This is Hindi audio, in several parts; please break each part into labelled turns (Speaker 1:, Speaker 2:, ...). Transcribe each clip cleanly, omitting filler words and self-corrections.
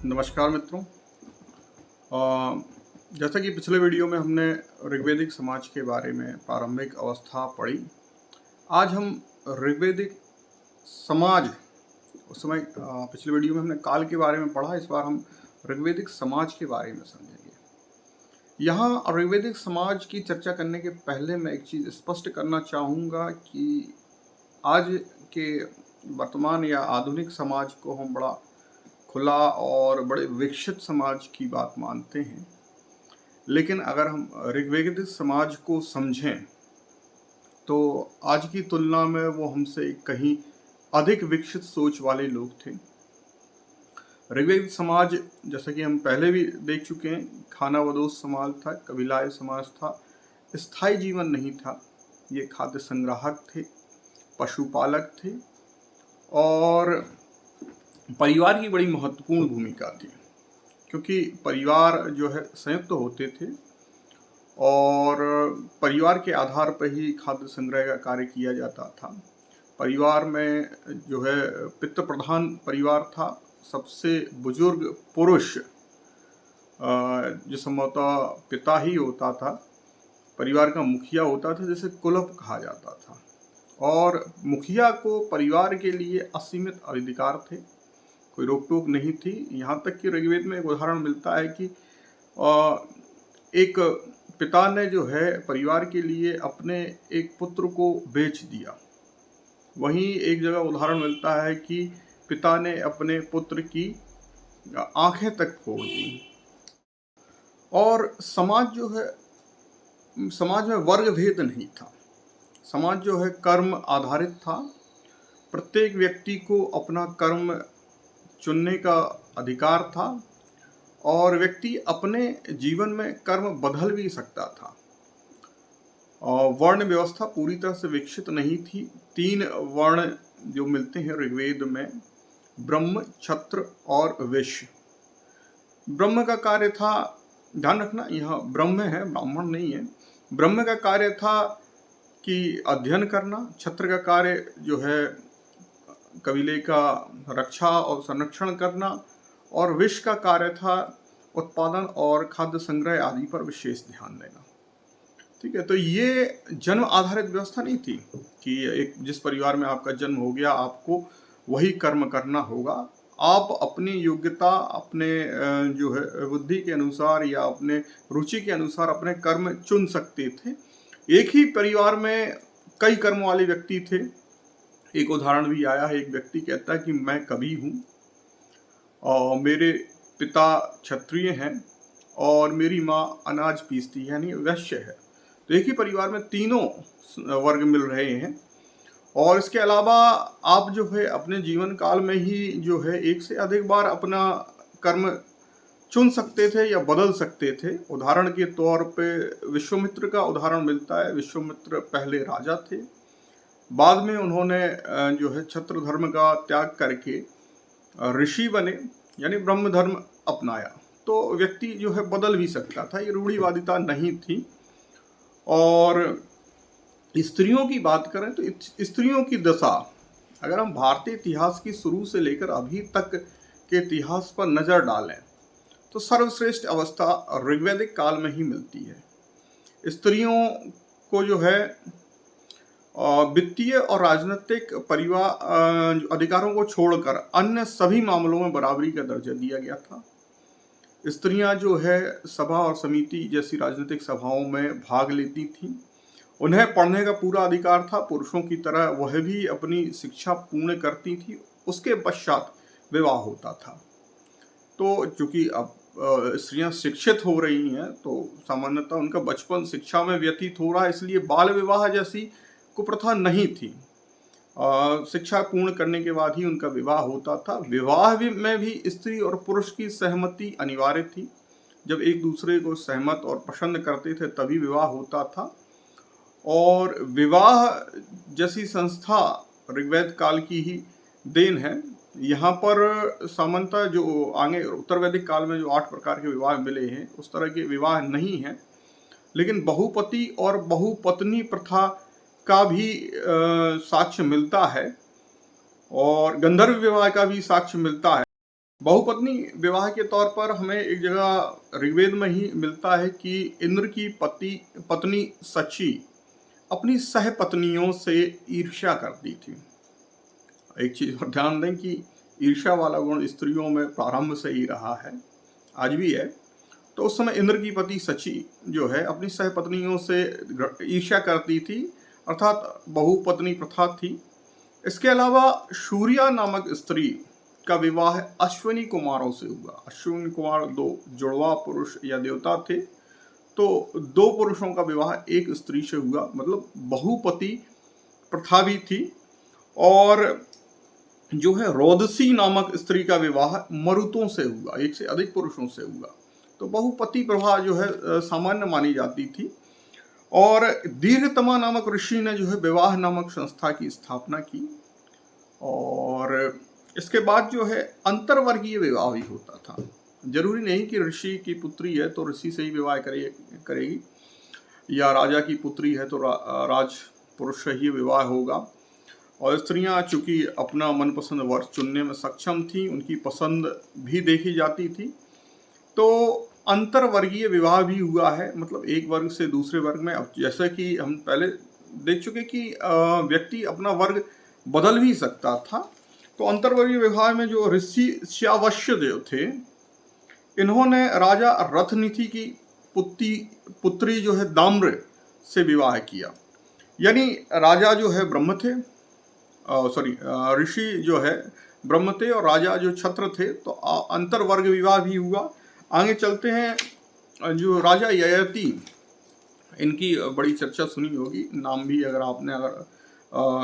Speaker 1: नमस्कार मित्रों। जैसा कि पिछले वीडियो में हमने ऋग्वेदिक समाज के बारे में प्रारंभिक अवस्था पढ़ी, आज हम ऋग्वेदिक समाज उस समय पिछले वीडियो में हमने काल के बारे में पढ़ा, इस बार हम ऋग्वेदिक समाज के बारे में समझेंगे। यहाँ ऋग्वेदिक समाज की चर्चा करने के पहले मैं एक चीज़ स्पष्ट करना चाहूँगा कि आज के वर्तमान या आधुनिक समाज को हम बड़ा खुला और बड़े विकसित समाज की बात मानते हैं, लेकिन अगर हम ऋग्वेदिक समाज को समझें तो आज की तुलना में वो हमसे कहीं अधिक विकसित सोच वाले लोग थे। ऋग्वेदिक समाज, जैसा कि हम पहले भी देख चुके हैं, खानाबदोश समाज था, कबीलाय समाज था, स्थायी जीवन नहीं था। ये खाद्य संग्राहक थे, पशुपालक थे और परिवार की बड़ी महत्वपूर्ण भूमिका थी, क्योंकि परिवार जो है संयुक्त होते थे और परिवार के आधार पर ही खाद्य संग्रह का कार्य किया जाता था। परिवार में जो है पितृ प्रधान परिवार था, सबसे बुजुर्ग पुरुष जो संभवतः पिता ही होता था, परिवार का मुखिया होता था, जिसे कुलप कहा जाता था। और मुखिया को परिवार के लिए असीमित अधिकार थे, कोई रोक टोक नहीं थी। यहाँ तक कि ऋग्वेद में एक उदाहरण मिलता है कि एक पिता ने जो है परिवार के लिए अपने एक पुत्र को बेच दिया। वहीं एक जगह उदाहरण मिलता है कि पिता ने अपने पुत्र की आंखें तक फोड़ दी। और समाज जो है, समाज में वर्ग भेद नहीं था, समाज जो है कर्म आधारित था। प्रत्येक व्यक्ति को अपना कर्म चुनने का अधिकार था और व्यक्ति अपने जीवन में कर्म बदल भी सकता था। वर्ण व्यवस्था पूरी तरह से विकसित नहीं थी। 3 वर्ण जो मिलते हैं ऋग्वेद में, ब्रह्म, क्षत्र और वैश्य। ब्रह्म का कार्य था, ध्यान रखना यहाँ ब्रह्म है, ब्राह्मण नहीं है। ब्रह्म का कार्य था कि अध्ययन करना, क्षत्र का कार्य जो है कबीले का रक्षा और संरक्षण करना, और वैश्य का कार्य था उत्पादन और खाद्य संग्रह आदि पर विशेष ध्यान देना। ठीक है, तो ये जन्म आधारित व्यवस्था नहीं थी कि एक जिस परिवार में आपका जन्म हो गया आपको वही कर्म करना होगा। आप अपनी योग्यता, अपने जो है बुद्धि के अनुसार या अपने रुचि के अनुसार अपने कर्म चुन सकते थे। एक ही परिवार में कई कर्म वाले व्यक्ति थे। एक उदाहरण भी आया है, एक व्यक्ति कहता है कि मैं कवि हूँ और मेरे पिता क्षत्रिय हैं और मेरी माँ अनाज पीसती है, यानी वैश्य है। तो एक ही परिवार में तीनों वर्ग मिल रहे हैं। और इसके अलावा आप जो है अपने जीवन काल में ही जो है एक से अधिक बार अपना कर्म चुन सकते थे या बदल सकते थे। उदाहरण के तौर पे विश्वामित्र का उदाहरण मिलता है। विश्वामित्र पहले राजा थे, बाद में उन्होंने जो है क्षत्र धर्म का त्याग करके ऋषि बने, यानी ब्रह्म धर्म अपनाया। तो व्यक्ति जो है बदल भी सकता था, ये रूढ़िवादिता नहीं थी। और स्त्रियों की बात करें तो स्त्रियों की दशा, अगर हम भारतीय इतिहास की शुरू से लेकर अभी तक के इतिहास पर नजर डालें तो सर्वश्रेष्ठ अवस्था ऋग्वैदिक काल में ही मिलती है। स्त्रियों को जो है वित्तीय और राजनीतिक परिवार अधिकारों को छोड़कर अन्य सभी मामलों में बराबरी का दर्जा दिया गया था। स्त्रियां जो है सभा और समिति जैसी राजनीतिक सभाओं में भाग लेती थीं। उन्हें पढ़ने का पूरा अधिकार था, पुरुषों की तरह वह भी अपनी शिक्षा पूर्ण करती थी। उसके पश्चात विवाह होता था। तो चूंकि अब स्त्रियां शिक्षित हो रही हैं तो सामान्यतः उनका बचपन शिक्षा में व्यतीत हो रहा है, इसलिए बाल विवाह जैसी कुप्रथा नहीं थी। शिक्षा पूर्ण करने के बाद ही उनका विवाह होता था। विवाह में भी स्त्री और पुरुष की सहमति अनिवार्य थी। जब एक दूसरे को सहमत और पसंद करते थे तभी विवाह होता था। और विवाह जैसी संस्था ऋग्वेद काल की ही देन है। यहाँ पर सामान्यतः जो आगे उत्तर वैदिक काल में जो 8 प्रकार के विवाह मिले हैं उस तरह के विवाह नहीं हैं, लेकिन बहुपति और बहुपत्नी प्रथा का भी साक्ष्य मिलता है और गंधर्व विवाह का भी साक्ष्य मिलता है। बहुपत्नी विवाह के तौर पर हमें एक जगह ऋग्वेद में ही मिलता है कि इंद्र की पत्नी सची अपनी सहपत्नियों से ईर्ष्या करती थी। एक चीज पर ध्यान दें कि ईर्ष्या वाला गुण स्त्रियों में प्रारंभ से ही रहा है, आज भी है। तो उस समय इंद्र की पति सची जो है अपनी सहपत्नियों से ईर्ष्या करती थी, अर्थात बहुपत्नी प्रथा थी। इसके अलावा सूर्या नामक स्त्री का विवाह अश्विनी कुमारों से हुआ। अश्विनी कुमार दो जुड़वा पुरुष या देवता थे, तो दो पुरुषों का विवाह एक स्त्री से हुआ, मतलब बहुपति प्रथा भी थी। और जो है रोदसी नामक स्त्री का विवाह मरुतों से हुआ, एक से अधिक पुरुषों से हुआ। तो बहुपति प्रभा जो है सामान्य मानी जाती थी। और दीर्घतमा नामक ऋषि ने जो है विवाह नामक संस्था की स्थापना की। और इसके बाद जो है अंतरवर्गीय विवाह भी होता था। जरूरी नहीं कि ऋषि की पुत्री है तो ऋषि से ही विवाह करेगी, या राजा की पुत्री है तो राज पुरुष से ही विवाह होगा। और स्त्रियां चूंकि अपना मनपसंद वर चुनने में सक्षम थी, उनकी पसंद भी देखी जाती थी, तो अंतरवर्गीय विवाह भी हुआ है, मतलब एक वर्ग से दूसरे वर्ग में। अब जैसा कि हम पहले देख चुके कि व्यक्ति अपना वर्ग बदल भी सकता था, तो अंतरवर्गीय विवाह में जो ऋषि श्यावश्य देव थे, इन्होंने राजा रथनिधि की पुत्री जो है दाम्र से विवाह किया। यानी राजा जो है ब्रह्म थे, ऋषि जो है ब्रह्म थे और राजा जो छत्र थे, तो अंतरवर्ग विवाह भी हुआ। आगे चलते हैं। जो राजा ययाति, इनकी बड़ी चर्चा सुनी होगी, नाम भी अगर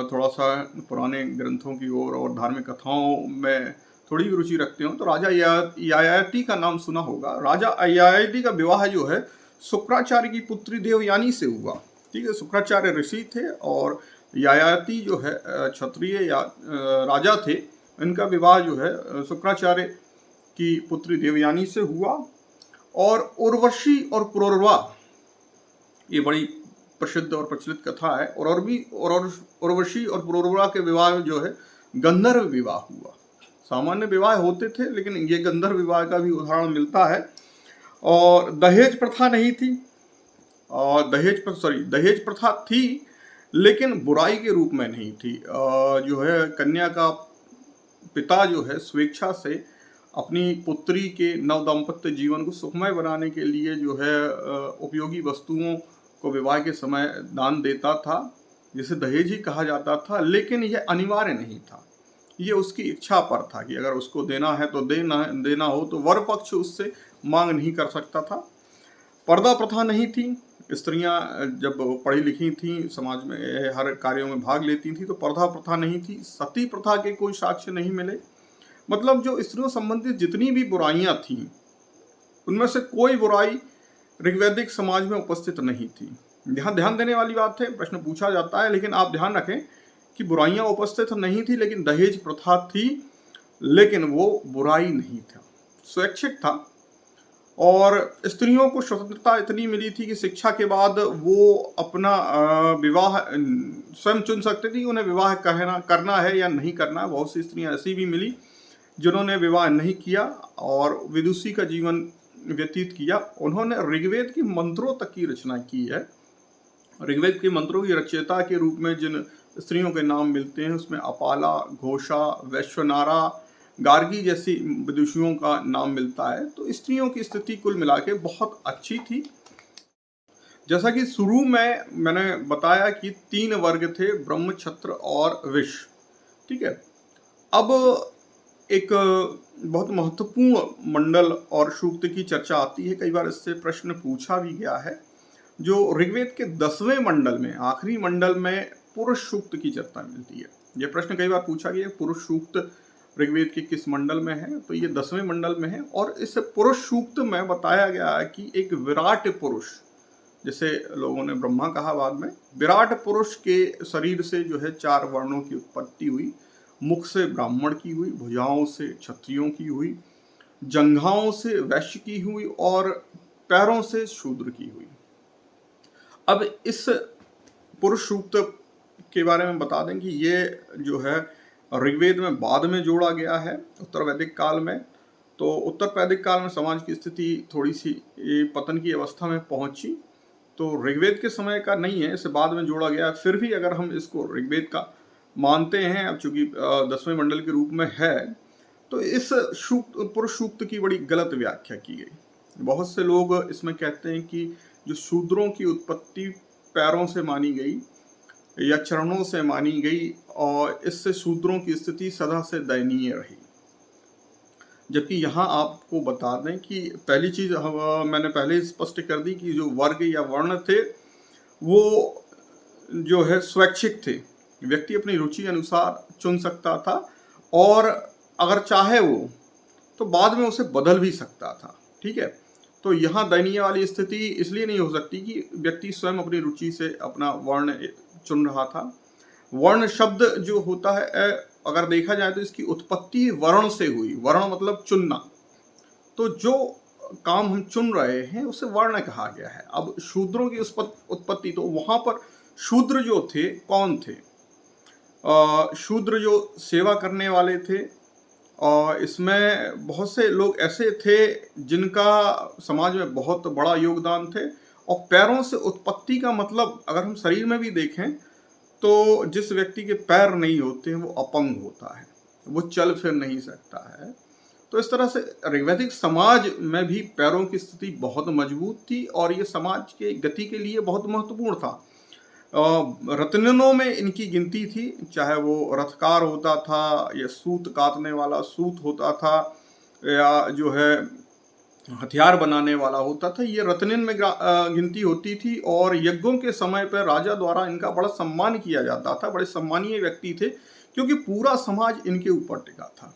Speaker 1: थोड़ा सा पुराने ग्रंथों की ओर और धार्मिक कथाओं में थोड़ी भी रुचि रखते हो तो राजा ययाति का नाम सुना होगा। राजा ययाति का विवाह जो है शुक्राचार्य की पुत्री देवयानी से हुआ। ठीक है, शुक्राचार्य ऋषि थे और ययाति जो है क्षत्रिय या राजा थे। इनका विवाह जो है शुक्राचार्य की पुत्री देवयानी से हुआ। और उर्वशी और पुरुरवा, ये बड़ी प्रसिद्ध और प्रचलित कथा है। और उर्वशी और पुरुरवा के विवाह जो है गंधर्व विवाह हुआ। सामान्य विवाह होते थे, लेकिन ये गंधर्व विवाह का भी उदाहरण मिलता है। और दहेज प्रथा नहीं थी, और दहेज प्रथा थी, लेकिन बुराई के रूप में नहीं थी। जो है कन्या का पिता जो है स्वेच्छा से अपनी पुत्री के नव दाम्पत्य जीवन को सुखमय बनाने के लिए जो है उपयोगी वस्तुओं को विवाह के समय दान देता था, जिसे दहेज ही कहा जाता था। लेकिन यह अनिवार्य नहीं था, ये उसकी इच्छा पर था कि अगर उसको देना है तो देना हो तो वर पक्ष उससे मांग नहीं कर सकता था। पर्दा प्रथा नहीं थी। स्त्रियां जब पढ़ी लिखी थी, समाज में हर कार्यों में भाग लेती थी, तो पर्दा प्रथा नहीं थी। सती प्रथा के कोई साक्ष्य नहीं मिले। मतलब जो स्त्रियों संबंधित जितनी भी बुराइयां थीं, उनमें से कोई बुराई ऋग्वैदिक समाज में उपस्थित नहीं थी। ध्यान देने वाली बात है, प्रश्न पूछा जाता है, लेकिन आप ध्यान रखें कि बुराइयां उपस्थित नहीं थी, लेकिन दहेज प्रथा थी, लेकिन वो बुराई नहीं था, स्वैच्छिक था। और स्त्रियों को स्वतंत्रता इतनी मिली थी कि शिक्षा के बाद वो अपना विवाह स्वयं चुन सकती थी, उन्हें विवाह करना है या नहीं करना है। बहुत सी स्त्रियां ऐसी भी मिली जिन्होंने विवाह नहीं किया और विदुषी का जीवन व्यतीत किया। उन्होंने ऋग्वेद के मंत्रों तक की रचना की है। ऋग्वेद के मंत्रों की रचयिता के रूप में जिन स्त्रियों के नाम मिलते हैं, उसमें अपाला, घोषा, वैश्वनारा, गार्गी जैसी विदुषियों का नाम मिलता है। तो स्त्रियों की स्थिति कुल मिला के बहुत अच्छी थी। जैसा कि शुरू में मैंने बताया कि 3 वर्ग थे, ब्रह्म, क्षत्र और वैश्य। ठीक है, अब एक बहुत महत्वपूर्ण मंडल और सूक्त की चर्चा आती है। कई बार इससे प्रश्न पूछा भी गया है। जो ऋग्वेद के 10वें मंडल में, आखिरी मंडल में पुरुष सूक्त की चर्चा मिलती है। यह प्रश्न कई बार पूछा गया, पुरुष सूक्त ऋग्वेद के किस मंडल में है, तो ये 10वें मंडल में है। और इस पुरुष सूक्त में बताया गया है कि एक विराट पुरुष, जिसे लोगों ने ब्रह्मा कहा बाद में, विराट पुरुष के शरीर से जो है 4 वर्णों की उत्पत्ति हुई। मुख से ब्राह्मण की हुई, भुजाओं से क्षत्रियों की हुई, जंघाओं से वैश्य की हुई और पैरों से शूद्र की हुई। अब इस पुरुष सूक्त के बारे में बता दें कि ये जो है ऋग्वेद में बाद में जोड़ा गया है, उत्तर वैदिक काल में। तो उत्तर वैदिक काल में समाज की स्थिति थोड़ी सी ये पतन की अवस्था में पहुंची। तो ऋग्वेद के समय का नहीं है, इसे बाद में जोड़ा गया। फिर भी अगर हम इसको ऋग्वेद का मानते हैं, अब चूंकि 10वें मंडल के रूप में है, तो इस पुरुष सूक्त की बड़ी गलत व्याख्या की गई। बहुत से लोग इसमें कहते हैं कि जो शूद्रों की उत्पत्ति पैरों से मानी गई या चरणों से मानी गई, और इससे शूद्रों की स्थिति सदा से दयनीय रही। जबकि यहाँ आपको बता दें कि पहली चीज मैंने पहले स्पष्ट कर दी कि जो वर्ग या वर्ण थे वो जो है स्वैच्छिक थे। व्यक्ति अपनी रुचि अनुसार चुन सकता था, और अगर चाहे वो तो बाद में उसे बदल भी सकता था। ठीक है, तो यहाँ दयनीय वाली स्थिति इसलिए नहीं हो सकती कि व्यक्ति स्वयं अपनी रुचि से अपना वर्ण चुन रहा था। वर्ण शब्द जो होता है, अगर देखा जाए तो इसकी उत्पत्ति वर्ण से हुई। वर्ण मतलब चुनना, तो जो काम हम चुन रहे हैं उसे वर्ण कहा गया है। अब शूद्रों की उत्पत्ति, तो वहां पर शूद्र जो थे कौन थे? शूद्र जो सेवा करने वाले थे, और इसमें बहुत से लोग ऐसे थे जिनका समाज में बहुत बड़ा योगदान थे। और पैरों से उत्पत्ति का मतलब अगर हम शरीर में भी देखें तो जिस व्यक्ति के पैर नहीं होते हैं वो अपंग होता है, वो चल फिर नहीं सकता है। तो इस तरह से ऋग्वैदिक समाज में भी पैरों की स्थिति बहुत मजबूत थी, और ये समाज के गति के लिए बहुत महत्वपूर्ण था। रत्नों में इनकी गिनती थी, चाहे वो रथकार होता था या सूत काटने वाला सूत होता था, या जो है हथियार बनाने वाला होता था, ये रत्नन में गिनती होती थी। और यज्ञों के समय पर राजा द्वारा इनका बड़ा सम्मान किया जाता था। बड़े सम्मानीय व्यक्ति थे, क्योंकि पूरा समाज इनके ऊपर टिका था।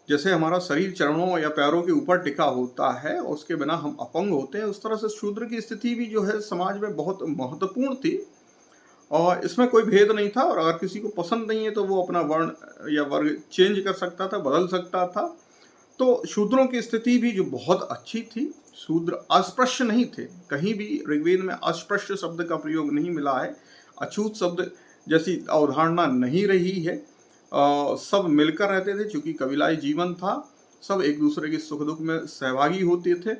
Speaker 1: जैसे हमारा शरीर चरणों या पैरों के ऊपर टिका होता है, उसके बिना हम अपंग होते हैं, उस तरह से शूद्र की स्थिति भी जो है समाज में बहुत महत्वपूर्ण थी, और इसमें कोई भेद नहीं था। और अगर किसी को पसंद नहीं है तो वो अपना वर्ण या वर्ग चेंज कर सकता था, बदल सकता था। तो शूद्रों की स्थिति भी जो बहुत अच्छी थी। शूद्र अस्पृश्य नहीं थे, कहीं भी ऋग्वेद में अस्पृश्य शब्द का प्रयोग नहीं मिला है। अछूत शब्द जैसी अवधारणा नहीं रही है। सब मिलकर रहते थे, चूंकि कबीलाई जीवन था, सब एक दूसरे के सुख दुख में सहभागी होते थे।